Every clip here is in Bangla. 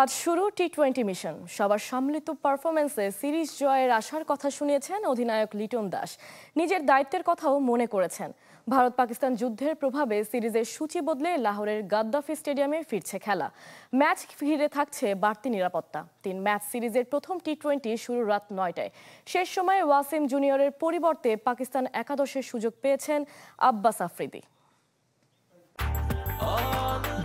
আজ শুরু টি-20 মিশন। সবার সম্মিলিত পারফরমেন্সে সিরিজ জয়ের আশার কথা শুনিয়েছেন অধিনায়ক লিটন দাস। নিজের দায়িত্বের কথাও মনে করেছেন। ভারত পাকিস্তান যুদ্ধের প্রভাবে সিরিজের সূচি বদলে লাহোরের গাদ্দাফি স্টেডিয়ামে ফিরছে খেলা। ম্যাচ ঘিরে থাকছে বাড়তি নিরাপত্তা। 3 ম্যাচ সিরিজের প্রথম টি-20 শুরু রাত 9টায়। শেষ সময়ে ওয়াসিম জুনিয়রের পরিবর্তে পাকিস্তান একাদশের সুযোগ পেয়েছেন আব্বাস আফ্রিদি।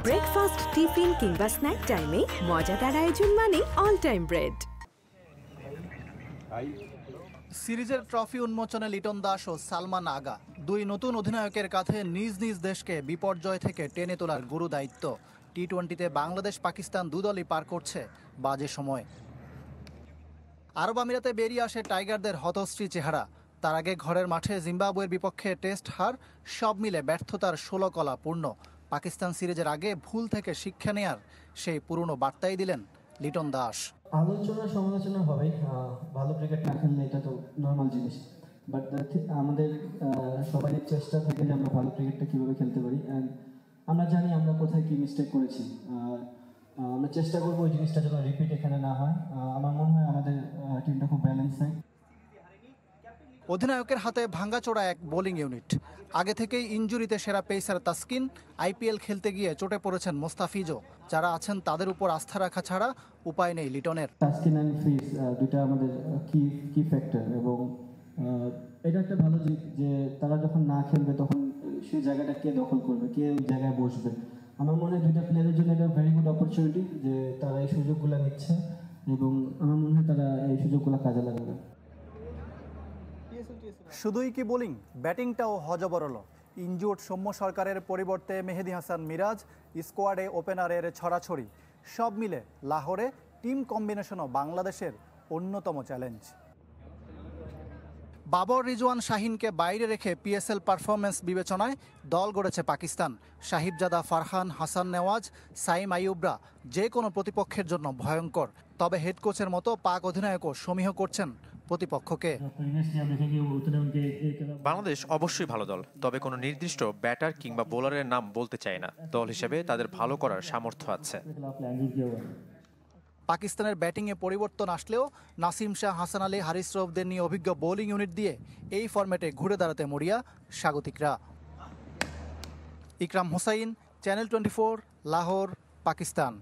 ব্রেকফাস্ট, টিফিন কিংবা স্ন্যাক টাইমে মজাদার আয়োজন মানে অল টাইম ব্রেড। সিরিজের ট্রফি উন্মোচনে লিটন দাস ও সালমান আগা, দুই নতুন অধিনায়কের কাঁধে নিজ নিজ দেশকে বিপর্যয় থেকে টেনে তোলার গুরু দায়িত্ব। টি-20তে বাংলাদেশ পাকিস্তান দুদলই পার করছে বাজে সময়। আরব আমিরাতে বেরিয়ে আসে টাইগারদের হতশ্রী চেহারা। তার আগে ঘরের মাঠে জিম্বাবুয়ের বিপক্ষে টেস্ট হার, সব মিলে ব্যর্থতার 16 কলা পূর্ণ। পাকিস্তান সিরিজের আগে ভুল থেকে শিক্ষা নেয়ার সেই পুরনো বার্তাই দিলেন লিটন দাস। আলোচনা সমালোচনা হবে, ভালো ক্রিকেট না খেললে এটা তো নর্মাল জিনিস, বাট আমাদের সবারই চেষ্টা থাকে যে আমরা ভালো ক্রিকেটটা কীভাবে খেলতে পারি। অ্যান্ড আমরা জানি আমরা কোথায় কী মিস্টেক করেছি। আমরা চেষ্টা করবো ওই জিনিসটা যেন রিপিট এখানে না হয়। আমার মনে হয় আমাদের টিমটা খুব ব্যালেন্স হয়। অধিনায়কের হাতে ভাঙ্গাচোরা এক বোলিং ইউনিট। আগে থেকেই ইনজুরিতে সেরা পেসার তাসকিন, আইপিএল খেলতে গিয়ে চোটে পড়েছেন মোস্তাফিজও। যারা আছেন তাদের উপর আস্থা রাখা ছাড়া উপায় নেই লিটনের। তাসকিন অ্যান্ড ফিজ দুটা আমাদের কি ফ্যাক্টর, এবং এটা একটা ভালো দিক যে তারা যখন না খেলবে তখন সেই জায়গাটা কে দখল করবে, কে ওই জায়গায় বসবে। আমার মনে হয় দুইটা প্লেয়ারের জন্য এটা ভেরি গুড অপরচুনিটি যে তারা এই সুযোগগুলো নিচ্ছে, এবং আমার মনে হয় তারা এই সুযোগগুলো কাজে লাগাবে। শুধুই কি বোলিং, ব্যাটিংটাও হজবরল। ইনজুর্ড সৌম্য সরকারের পরিবর্তে মেহেদী হাসান মিরাজ, স্কোয়াডে ওপেনারের ছড়াছড়ি, সব মিলে লাহোরে টিম কম্বিনেশনও বাংলাদেশের অন্যতম চ্যালেঞ্জ। বাবর রিজওয়ান শাহিনকে বাইরে রেখে পিএসএল পারফরমেন্স বিবেচনায় দল গড়েছে পাকিস্তান। সাহিবজাদা, ফারহান, হাসান নেওয়াজ, সাইম আইয়ুবরা যে কোনো প্রতিপক্ষের জন্য ভয়ঙ্কর। তবে হেড কোচের মতো পাক অধিনায়কও সমীহ করছেন প্রতিপক্ষকে। বাংলাদেশ অবশ্যই ভালো দল, তবে কোনো নির্দিষ্ট ব্যাটার কিংবা বোলারের নাম বলতে চাই না। দল হিসেবে তাদের ভালো করার সামর্থ্য আছে। পাকিস্তানের ব্যাটিংয়ে পরিবর্তন আসলেও নাসিম শাহ, হাসান আলী, হারিস রৌফদের নিয়ে অভিজ্ঞ বোলিং ইউনিট দিয়ে এই ফরম্যাটে ঘুরে দাঁড়াতে মরিয়া স্বাগতিকরা। ইকরাম হোসাইন, চ্যানেল 24, লাহোর, পাকিস্তান।